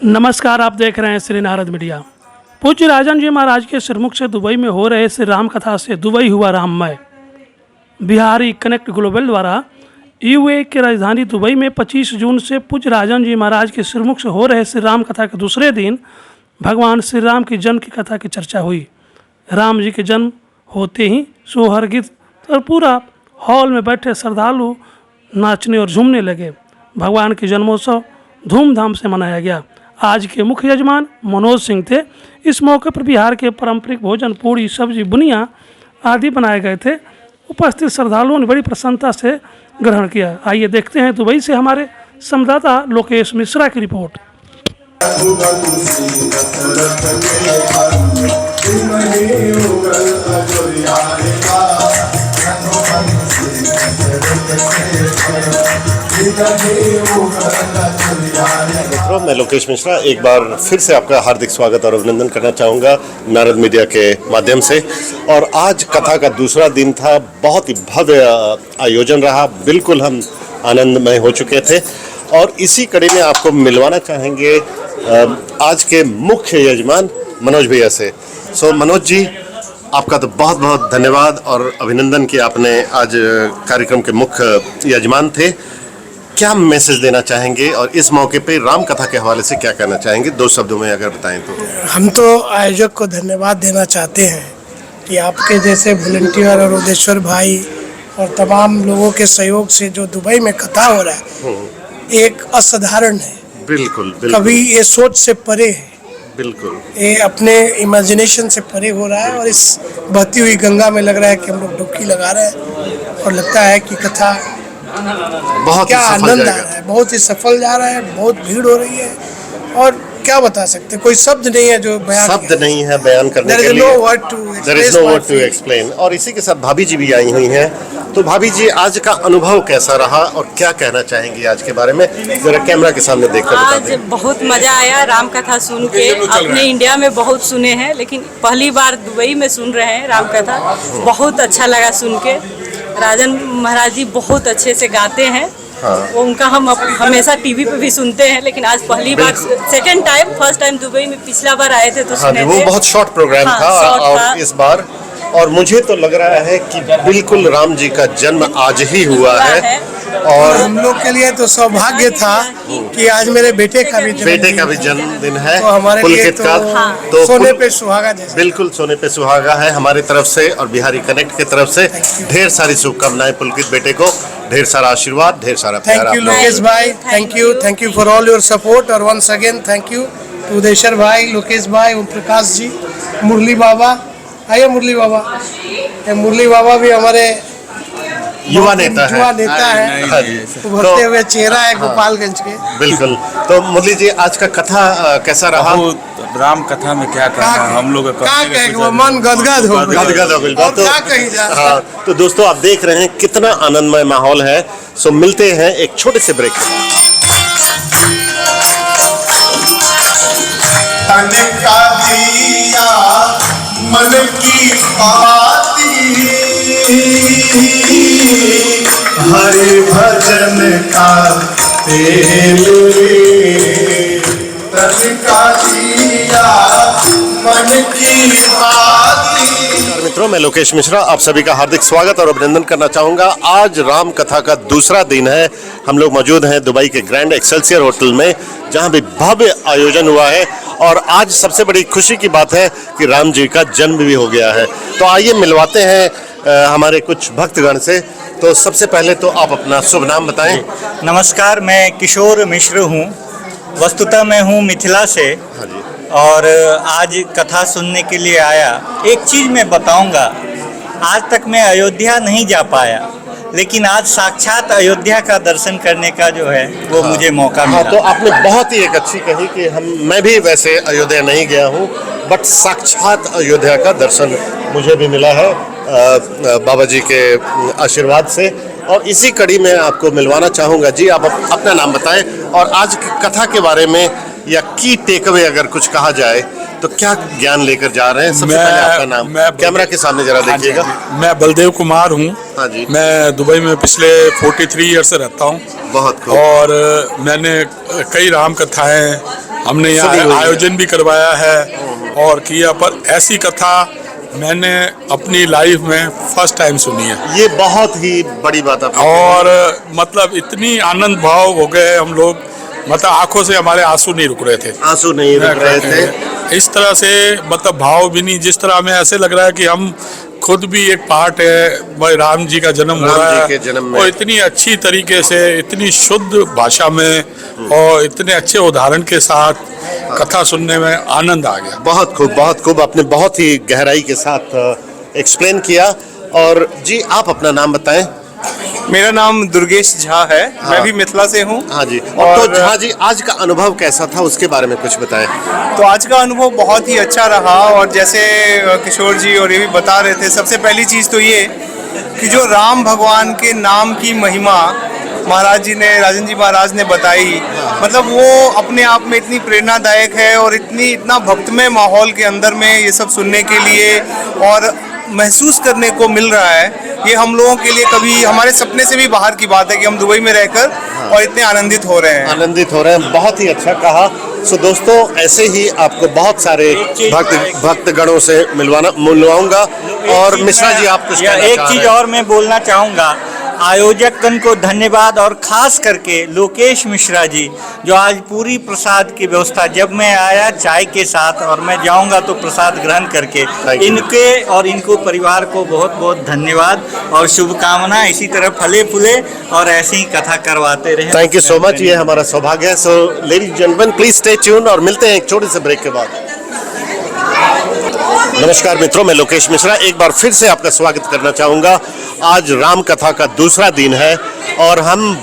नमस्कार, आप देख रहे हैं श्री नारद मीडिया। पूज्य राजन जी महाराज के श्रीमुख से दुबई में हो रहे श्री राम कथा से दुबई हुआ राममय। बिहारी कनेक्ट ग्लोबल द्वारा यूएई की राजधानी दुबई में 25 जून से पूज्य राजन जी महाराज के श्रीमुख से हो रहे श्री राम कथा के दूसरे दिन भगवान श्री राम की जन्म की कथा की चर्चा हुई। राम जी के जन्म होते ही सोहरगित और पूरा हॉल में बैठे श्रद्धालु नाचने और झूमने लगे। भगवान के जन्मोत्सव धूमधाम से मनाया गया। आज के मुख्य यजमान मनोज सिंह थे। इस मौके पर बिहार के पारंपरिक भोजन पूड़ी, सब्जी, बुनिया आदि बनाए गए थे। उपस्थित श्रद्धालुओं ने बड़ी प्रसन्नता से ग्रहण किया। आइए देखते हैं दुबई से हमारे संवाददाता लोकेश मिश्रा की रिपोर्ट। मित्रों, मैं लोकेश मिश्रा एक बार फिर से आपका हार्दिक स्वागत और अभिनंदन करना चाहूँगा नारद मीडिया के माध्यम से। और आज कथा का दूसरा दिन था। बहुत ही भव्य आयोजन रहा। बिल्कुल हम आनंदमय हो चुके थे और इसी कड़ी में आपको मिलवाना चाहेंगे आज के मुख्य यजमान मनोज भैया से। मनोज जी, आपका तो बहुत बहुत धन्यवाद और अभिनंदन कि आपने आज कार्यक्रम के मुख्य यजमान थे। क्या मैसेज देना चाहेंगे और इस मौके पे राम कथा के हवाले से क्या कहना चाहेंगे? 2 शब्दों में अगर बताएं तो। हम तो आयोजक को धन्यवाद देना चाहते हैं कि आपके जैसे वॉलंटियर और उदेश्वर भाई और तमाम लोगों के सहयोग से जो दुबई में कथा हो रहा है एक असाधारण है। बिल्कुल, बिल्कुल। कभी ये सोच से परे है। बिल्कुल, ये अपने इमेजिनेशन से परे हो रहा है और इस बहती हुई गंगा में लग रहा है कि हम लोग डुबकी लगा रहे हैं और लगता है कि कथा बहुत क्या आनंद आ रहा है। बहुत ही सफल जा रहा है। बहुत भीड़ हो रही है और क्या बता सकते, कोई शब्द नहीं है जो शब्द नहीं है बयान करने के लिए। There is no word to explain। और इसी के साथ भाभी जी भी आई हुई हैं। तो भाभी जी, आज का अनुभव कैसा रहा और क्या कहना चाहेंगी आज के बारे में? जरा कैमरा के सामने देखकर बता दें। आज बहुत मजा आया राम कथा सुन के। अपने इंडिया में बहुत सुने हैं लेकिन पहली बार दुबई में सुन रहे हैं राम कथा। बहुत अच्छा लगा सुन के। राजन महाराज जी बहुत अच्छे से गाते हैं। हाँ। उनका हम हमेशा टीवी पे भी सुनते हैं लेकिन आज पहली बार फर्स्ट टाइम दुबई में पिछला बार आए थे तो सुने थे। वो बहुत शॉर्ट प्रोग्राम था और इस बार और मुझे तो लग रहा है कि बिल्कुल राम जी का जन्म आज ही हुआ है। और हम लोग के लिए तो सौभाग्य था कि आज मेरे बेटे का भी जन्मदिन है। तो हमारे पुलकित का तो सोने पे सुहागा जैसा। बिल्कुल सोने पे सुहागा है हमारी तरफ से और बिहारी कनेक्ट की तरफ से। ढेर सारी शुभकामनाएं पुलकित बेटे को। ढेर सारा आशीर्वाद, ढेर सारा प्यार। थैंक यू लोकेश भाई, thank you for all your support और once again thank you to Udeshwar भाई, लोकेश भाई, ओम प्रकाश जी, मुरली बाबा। आइए मुरली बाबा। मुरली बाबा भी हमारे युवा नेता है। उभरते हुए चेहरा है गोपालगंज के। बिल्कुल। तो मुरली जी, आज का कथा कैसा रहा? राम कथा में क्या कहना, हम लोग मन गदगद हो गया। तो दोस्तों, आप देख रहे हैं कितना आनंदमय माहौल है। सो मिलते हैं एक छोटे से ब्रेक के बाद। मन की बाती हरि भजन का तेल तन का दिया मन की बाती। मित्रों, मैं लोकेश मिश्रा आप सभी का हार्दिक स्वागत और अभिनंदन करना चाहूँगा। आज राम कथा का दूसरा दिन है। हम लोग मौजूद हैं दुबई के ग्रैंड एक्सेलसियर होटल में जहाँ भी भव्य आयोजन हुआ है और आज सबसे बड़ी खुशी की बात है कि राम जी का जन्म भी हो गया है। तो आइए मिलवाते हैं हमारे कुछ भक्तगण से। तो सबसे पहले तो आप अपना शुभ नाम बताएं। नमस्कार, मैं किशोर मिश्र हूँ। वस्तुतः मैं हूँ मिथिला से और आज कथा सुनने के लिए आया। एक चीज़ मैं बताऊंगा, आज तक मैं अयोध्या नहीं जा पाया लेकिन आज साक्षात अयोध्या का दर्शन करने का जो है वो मुझे मौका मिला। तो आपने बहुत ही एक अच्छी कही कि मैं भी वैसे अयोध्या नहीं गया हूँ बट साक्षात अयोध्या का दर्शन मुझे भी मिला है बाबा जी के आशीर्वाद से। और इसी कड़ी में आपको मिलवाना चाहूँगा। जी, आप अपना नाम बताएं और आज की कथा के बारे में या की टेक अवे अगर कुछ कहा जाए तो क्या ज्ञान लेकर जा रहे हैं? सबसे पहले आपका नाम कैमरा के सामने जरा हाँ जी, देखिएगा। हाँ जी। मैं बलदेव कुमार हूँ। हाँ जी। मैं दुबई में पिछले 43 ईयर से रहता हूँ। बहुत खूब। और मैंने कई राम कथाएं हमने सुनी हुई यहाँ है। आयोजन भी करवाया है और किया, पर ऐसी कथा मैंने अपनी लाइफ में फर्स्ट टाइम सुनी है। ये बहुत ही बड़ी बात आपने और मतलब इतनी आनंद भाव हो गए हम लोग, मतलब आंखों से हमारे आंसू नहीं रुक रहे थे। आंसू नहीं रुक रहे थे। इस तरह से मतलब भाव भी नहीं, जिस तरह हमें ऐसे लग रहा है कि हम खुद भी एक पार्ट है, भाई राम जी का जन्म हो रहा राम जी है के जन्म में। और इतनी अच्छी तरीके से, इतनी शुद्ध भाषा में और इतने अच्छे उदाहरण के साथ कथा सुनने में आनंद आ गया। बहुत खूब, बहुत खूब। आपने बहुत ही गहराई के साथ एक्सप्लेन किया। और जी आप अपना नाम बताएं। मेरा नाम दुर्गेश झा है। मैं भी मिथिला से हूँ। हाँ जी। और तो झा जी, आज का अनुभव कैसा था उसके बारे में कुछ बताएं। तो आज का अनुभव बहुत ही अच्छा रहा और जैसे किशोर जी और ये भी बता रहे थे, सबसे पहली चीज़ तो ये कि जो राम भगवान के नाम की महिमा महाराज जी ने, राजन जी महाराज ने बताई, मतलब वो अपने आप में इतनी प्रेरणादायक है और इतना भक्तमय माहौल के अंदर में ये सब सुनने के लिए और महसूस करने को मिल रहा है। ये हम लोगों के लिए कभी हमारे सपने से भी बाहर की बात है कि हम दुबई में रहकर और इतने आनंदित हो रहे हैं। आनंदित हो रहे हैं, बहुत ही अच्छा कहा। सो दोस्तों, ऐसे ही आपको बहुत सारे भक्तगणों से मिलवाऊंगा। और मिश्रा जी, आप कुछ कहना एक चाह चीज रहे हैं? और मैं बोलना चाहूँगा, आयोजकगण को धन्यवाद और खास करके लोकेश मिश्रा जी जो आज पूरी प्रसाद की व्यवस्था, जब मैं आया चाय के साथ और मैं जाऊंगा तो प्रसाद ग्रहण करके, Thank you. इनके और इनको परिवार को बहुत बहुत धन्यवाद और शुभकामना। इसी तरह फले फूले और ऐसी ही कथा करवाते रहे। थैंक यू सो मच, ये हमारा सौभाग्य है। So ladies gentleman, please stay tune और मिलते हैं एक छोटे से ब्रेक के बाद। नमस्कार मित्रों, मैं लोकेश मिश्रा एक बार फिर से आपका स्वागत करना चाहूँगा। आज राम कथा का दूसरा दिन है और हम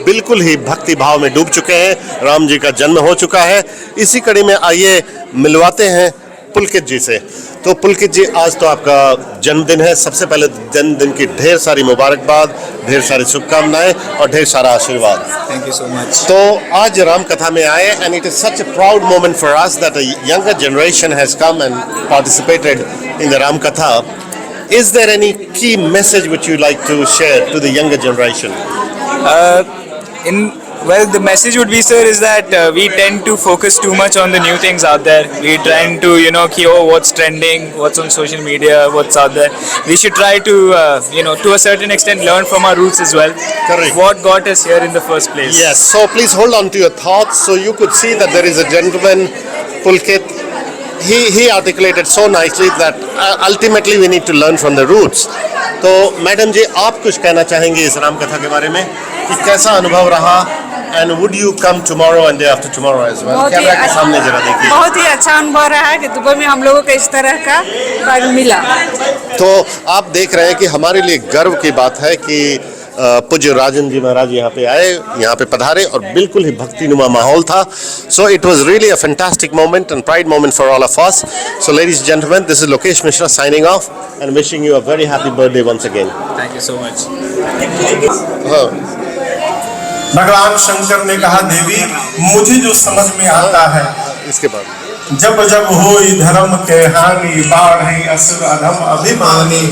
बिल्कुल ही भक्ति भाव में डूब चुके हैं। राम जी का जन्म हो चुका है। इसी कड़ी में आइए मिलवाते हैं पुलकित जी से। तो पुलकित जी, आज तो आपका जन्मदिन है। सबसे पहले जन्मदिन की ढेर सारी मुबारकबाद, ढेर सारी शुभकामनाएं और ढेर सारा आशीर्वाद। Thank you so much. तो आज राम कथा में आए and it is such a proud moment for us that a younger generation has come and participated in the Ram कथा। Is there any key message which you like to share to the younger generation? Well, the message would be, sir, is that we tend to focus too much on the new things out there. We're trying to, what's trending, what's on social media, what's out there. We should try to, to a certain extent, learn from our roots as well. Correct. What got us here in the first place. Yes, so please hold on to your thoughts. So you could see that there is a gentleman, Pulkit. He articulated so nicely that ultimately we need to learn from the roots. तो madam जी, आप कुछ कहना चाहेंगे इस राम कथा के बारे में कि कैसा अनुभव रहा? And would you come tomorrow and day after tomorrow as well? Camera के सामने जरा देखिए। बहुत ही अच्छा अनुभव रहा है कि दुबई में हम लोगों को इस तरह का फल मिला। तो आप देख रहे हैं कि हमारे लिए गर्व की बात है कि पूज्य राजन जी महाराज यहाँ पे आए, यहाँ पे पधारे और बिल्कुल ही भक्तिनुमा माहौल था। So it was really a fantastic moment and pride moment for all of us. So ladies and gentleman, this is Lokesh Mishra signing off and wishing you a very happy birthday once again. Thank you so much. हाँ, भगवान शंकर ने कहा, देवी मुझे जो समझ में आता है, इसके बाद जब जब होई धर्म के हानि, बाढ़ी असुर अधम अभिमानी,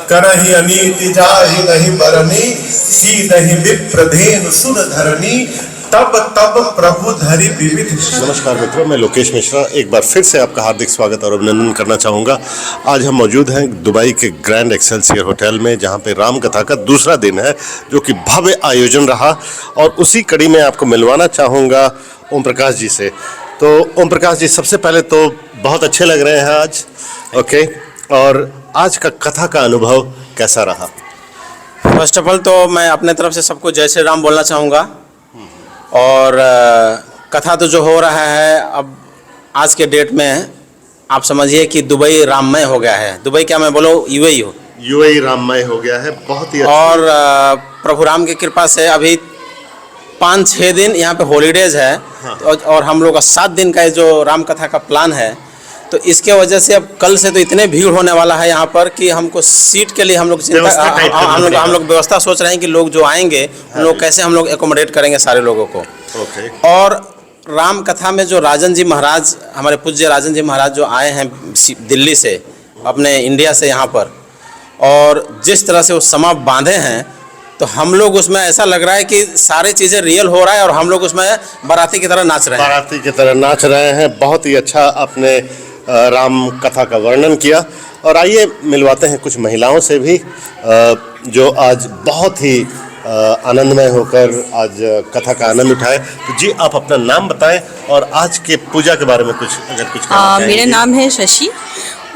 करहि अनीति जाहि नहीं बरनी, सीधहि विप्रधेन सुर धरनी, तब तब प्रभु धरि विविध। नमस्कार मित्रों, मैं लोकेश मिश्रा एक बार फिर से आपका हार्दिक स्वागत और अभिनंदन करना चाहूँगा। आज हम मौजूद हैं दुबई के ग्रैंड एक्सेलसियर होटल में, जहाँ पे राम कथा का दूसरा दिन है, जो कि भव्य आयोजन रहा। और उसी कड़ी में आपको मिलवाना चाहूँगा ओम प्रकाश जी से। तो ओम प्रकाश जी, सबसे पहले तो बहुत अच्छे लग रहे हैं आज। ओके, और आज का कथा का अनुभव कैसा रहा? फर्स्ट ऑफ ऑल तो मैं अपने तरफ से सबको जय श्री राम बोलना चाहूँगा। और कथा तो जो हो रहा है अब आज के डेट में, आप समझिए कि दुबई राममय हो गया है। दुबई क्या मैं बोलूँ, यूएई हो, यूएई राममय हो गया है। बहुत ही और प्रभु राम की कृपा से अभी 5-6 दिन यहाँ पे हॉलीडेज है। हाँ। और हम लोग का 7 दिन का जो राम कथा का प्लान है, तो इसके वजह से अब कल से तो इतने भीड़ होने वाला है यहाँ पर कि हमको सीट के लिए हम लोग हम लोग व्यवस्था सोच रहे हैं कि लोग जो आएंगे उन लोग कैसे हम लोग एकोमोडेट करेंगे सारे लोगों को। ओके। और राम कथा में जो राजन जी महाराज, हमारे पूज्य राजन जी महाराज जो आए हैं दिल्ली से, अपने इंडिया से यहाँ पर, और जिस तरह से वो समा बांधे हैं, तो हम लोग उसमें ऐसा लग रहा है कि सारी चीज़ें रियल हो रहा है और हम लोग उसमें बाराती की तरह नाच रहे हैं। बाराती की तरह नाच रहे हैं। बहुत ही अच्छा आपने राम कथा का वर्णन किया। और आइए मिलवाते हैं कुछ महिलाओं से भी जो आज बहुत ही आनंदमय होकर आज कथा का आनंद उठाए। तो जी, आप अपना नाम बताएं और आज के पूजा के बारे में कुछ अगर कुछ कहना चाहें। मेरा नाम है शशि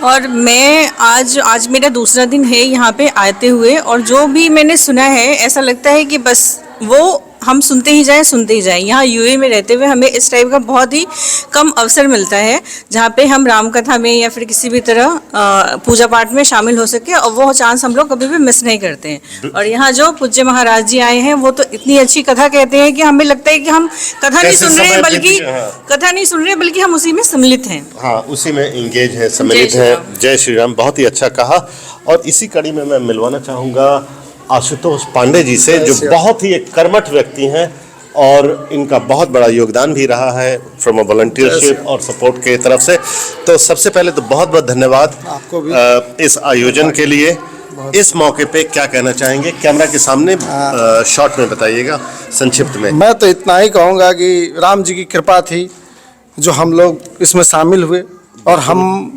और मैं आज मेरा दूसरा दिन है यहाँ पे आते हुए, और जो भी मैंने सुना है ऐसा लगता है कि बस वो हम सुनते ही जाएं। यहाँ यूए में रहते हुए हमें इस टाइप का बहुत ही कम अवसर मिलता है जहाँ पे हम राम कथा में या फिर किसी भी तरह पूजा पाठ में शामिल हो सके, और वो चांस हम लोग कभी भी मिस नहीं करते हैं। और यहाँ जो पूज्य महाराज जी आए हैं वो तो इतनी अच्छी कथा कहते हैं कि हमें लगता है कि हम कथा नहीं सुन रहे हैं बल्कि हम उसी में सम्मिलित हैं। हाँ, उसी में इंगेज है, सम्मिलित है। जय श्री राम। बहुत ही अच्छा कहा। और इसी कड़ी में मैं मिलवाना चाहूँगा आशुतोष पांडे जी से, जो बहुत ही एक कर्मठ व्यक्ति हैं और इनका बहुत बड़ा योगदान भी रहा है फ्रॉम अ वॉलंटियरशिप और सपोर्ट के तरफ से। तो सबसे पहले तो बहुत बहुत धन्यवाद आपको भी इस आयोजन के लिए। इस मौके पे क्या कहना चाहेंगे? कैमरा के सामने शॉर्ट में बताइएगा, संक्षिप्त में। मैं तो इतना ही कहूँगा कि राम जी की कृपा थी जो हम लोग इसमें शामिल हुए, और हम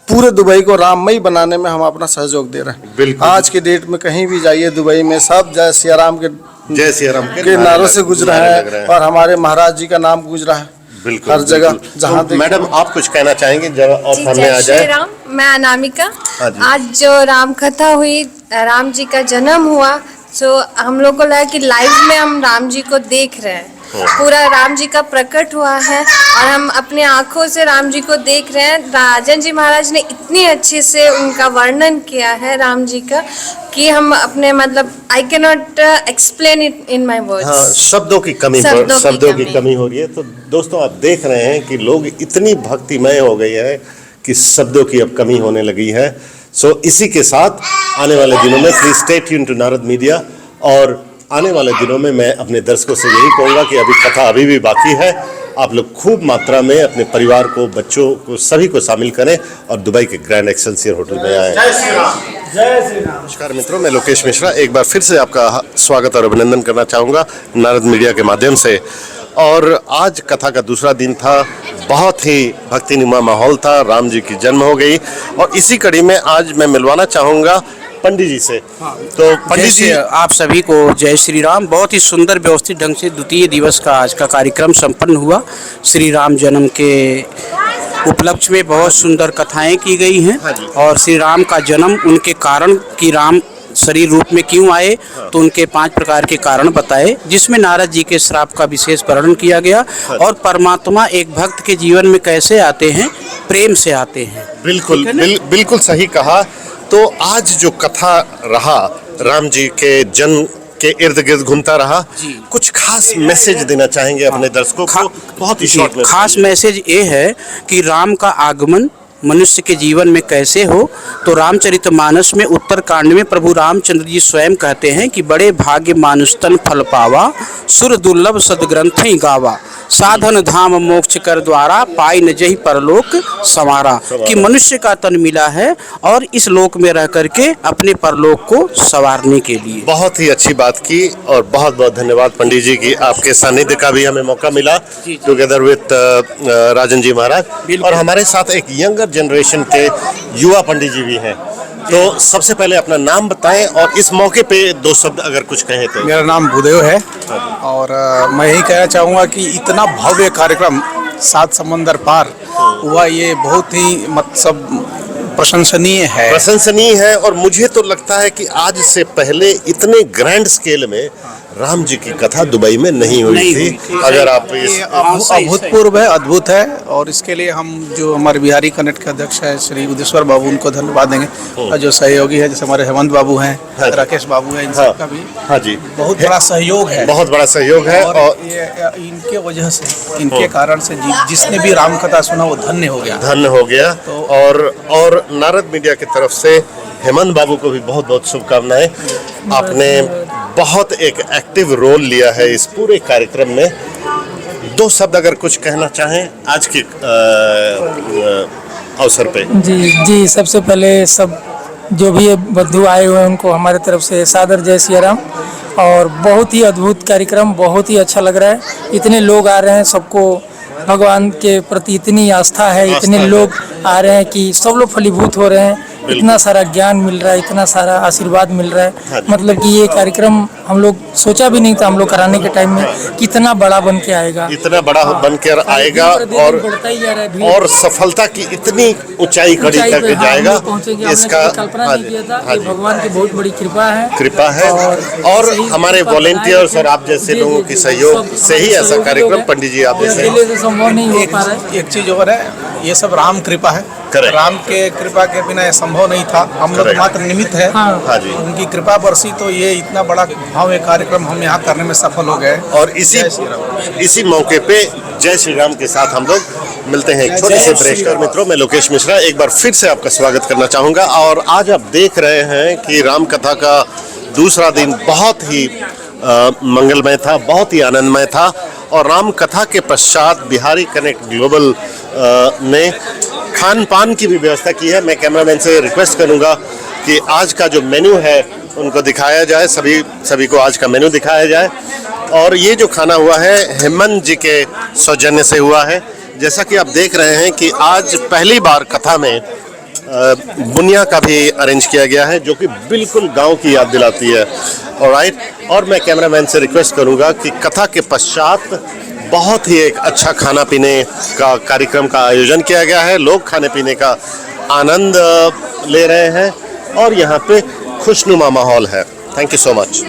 पूरे दुबई को राममय बनाने में हम अपना सहयोग दे रहे हैं। बिल्कुल। आज के डेट में कहीं भी जाइए दुबई में सब जय सिया राम के नारों से गुजरा है, और हमारे महाराज जी का नाम गुजरा है बिल्कुल हर जगह जहाँ। तो मैडम, आप कुछ कहना चाहेंगे जरा और सामने आ जाए? राम, मैं अनामिका। हाँ जी। आज जो राम कथा हुई, राम जी का जन्म हुआ, तो हम लोग को लगा कि लाइव में हम राम जी को देख रहे हैं। पूरा राम जी का प्रकट हुआ है और हम अपने आंखों से राम जी को देख रहे हैं। राजन जी महाराज ने इतनी अच्छे से उनका वर्णन किया है राम जी का कि हम अपने मतलब I can not explain it in my words. हाँ, शब्दों की कमी हो रही है। तो दोस्तों, आप देख रहे हैं कि लोग इतनी भक्तिमय हो गए हैं कि शब्दों की अब कमी होने लगी है। सो इसी के साथ आने वाले दिनों में please stay tune to Narad media. और आने वाले दिनों में मैं अपने दर्शकों से यही कहूँगा कि अभी कथा अभी भी बाकी है। आप लोग खूब मात्रा में अपने परिवार को, बच्चों को, सभी को शामिल करें और दुबई के ग्रैंड एक्सेलसियर होटल में आए। जय श्री राम। नमस्कार मित्रों, मैं लोकेश मिश्रा एक बार फिर से आपका स्वागत और अभिनंदन करना चाहूँगा नारद मीडिया के माध्यम से। और आज कथा का दूसरा दिन था। बहुत ही भक्तिनुमा माहौल था। राम जी की जन्म हो गई। और इसी कड़ी में आज मैं मिलवाना चाहूँगा पंडित जी से। तो पंडित जी, आप सभी को जय श्री राम। बहुत ही सुंदर व्यवस्थित ढंग से द्वितीय दिवस का आज का कार्यक्रम संपन्न हुआ। श्री राम जन्म के उपलक्ष्य में बहुत सुंदर कथाएं की गई हैं और श्री राम का जन्म, उनके कारण कि राम शरीर रूप में क्यों आए, तो उनके 5 प्रकार के कारण बताए, जिसमें नारद जी के श्राप का विशेष वर्णन किया गया और परमात्मा एक भक्त के जीवन में कैसे आते हैं, प्रेम से आते हैं। बिल्कुल सही कहा। तो आज जो कथा रहा राम जी के जन्म के इर्द गिर्द घूमता रहा, कुछ खास मैसेज देना चाहेंगे अपने दर्शकों को? बहुत ही शॉर्ट में। खास मैसेज ये है कि राम का आगमन मनुष्य के जीवन में कैसे हो, तो रामचरितमानस में उत्तरकांड में प्रभु रामचंद्र जी स्वयं कहते हैं कि बड़े भाग्य मानुष तन फल पावा, सुर दुर्लभ सदग्रंथि गावा, साधन धाम मोक्ष कर द्वारा, पाई न जही परलोक संवारा। कि मनुष्य का तन मिला है और इस लोक में रह करके अपने परलोक को संवारने के लिए। बहुत ही अच्छी बात की और बहुत बहुत धन्यवाद पंडित जी की। आपके सानिध्य का भी हमें मौका मिला टुगेदर विद राजन जी महाराज। और हमारे साथ एक यंगर जनरेशन के युवा पंडित जी भी हैं। तो सबसे पहले अपना नाम बताएं और इस मौके पे 2 शब्द अगर कुछ कहें तो। मेरा नाम भूदेव है और मैं यही कहना चाहूँगा कि इतना भव्य कार्यक्रम 7 समंदर पार हुआ, ये बहुत ही मतलब प्रशंसनीय है। और मुझे तो लगता है कि आज से पहले इतने ग्रैंड स्केल में राम जी की कथा दुबई में नहीं हुई थी। अगर आप इस अभूतपूर्व है, अद्भुत है। और इसके लिए हम जो हमारे बिहारी कनेक्ट के अध्यक्ष है श्री उदेश्वर बाबू, उनको धन्यवाद देंगे। और जो सहयोगी है जैसे हमारे हेमंत बाबू हैं, राकेश बाबू हैं, इन सबका भी बहुत बड़ा सहयोग है। और ये इनके वजह से, इनके कारण से जिसने भी राम कथा सुना वो धन्य हो गया। और नारद मीडिया की तरफ से हेमंत बाबू को भी बहुत बहुत शुभकामनाएं। आपने बहुत एक एक्टिव रोल लिया है इस पूरे कार्यक्रम में। दो शब्द अगर कुछ कहना चाहें आज के अवसर पे। जी सबसे पहले सब जो भी बंधु आए हुए हैं उनको हमारे तरफ से सादर जय सिया राम। और बहुत ही अद्भुत कार्यक्रम, बहुत ही अच्छा लग रहा है। इतने लोग आ रहे हैं, सबको भगवान के प्रति इतनी आस्था है, इतने लोग आ रहे हैं कि सब लोग फलीभूत हो रहे हैं। इतना सारा ज्ञान मिल रहा है, इतना सारा आशीर्वाद मिल रहा है। मतलब कि ये कार्यक्रम हम लोग सोचा भी नहीं था हम लोग कराने के टाइम में कितना बड़ा बन के आएगा, इतना बड़ा बन कर आएगा और सफलता की इतनी ऊंचाई कड़ी तक जाएगा। इसका कल्पना नहीं किया था। ये भगवान की बहुत बड़ी कृपा है और हमारे वॉलेंटियर्स और आप जैसे लोगों की सहयोग से ही ऐसा कार्यक्रम पंडित जी आप जैसे संभव नहीं हो पा रहा है। एक चीज और है, ये सब राम कृपा है। राम के कृपा के बिना ये संभव नहीं था। हम लोग मात्र निमित्त है। हाँ जी। उनकी कृपा बरसी तो ये इतना बड़ा भव्य कार्यक्रम हम यहाँ करने में सफल हो गए। और इसी मौके पे जय श्री राम के साथ हम लोग मिलते हैं एक छोटे से ब्रेक पर। मित्रों, मैं लोकेश मिश्रा एक बार फिर से आपका स्वागत करना चाहूँगा। और आज आप देख रहे हैं कि राम कथा का दूसरा दिन बहुत ही मंगलमय था, बहुत ही आनंदमय था। और राम कथा के पश्चात बिहारी कनेक्ट ग्लोबल ने खान पान की भी व्यवस्था की है। मैं कैमरामैन से रिक्वेस्ट करूंगा कि आज का जो मेन्यू है उनको दिखाया जाए, सभी को आज का मेन्यू दिखाया जाए। और ये जो खाना हुआ है हेमंत जी के सौजन्य से हुआ है। जैसा कि आप देख रहे हैं कि आज पहली बार कथा में बुनिया का भी अरेंज किया गया है, जो कि बिल्कुल गांव की याद दिलाती है। ऑलराइट, और मैं कैमरामैन से रिक्वेस्ट करूंगा कि कथा के पश्चात बहुत ही एक अच्छा खाना पीने का कार्यक्रम का आयोजन किया गया है। लोग खाने पीने का आनंद ले रहे हैं और यहाँ पे खुशनुमा माहौल है। Thank you so much.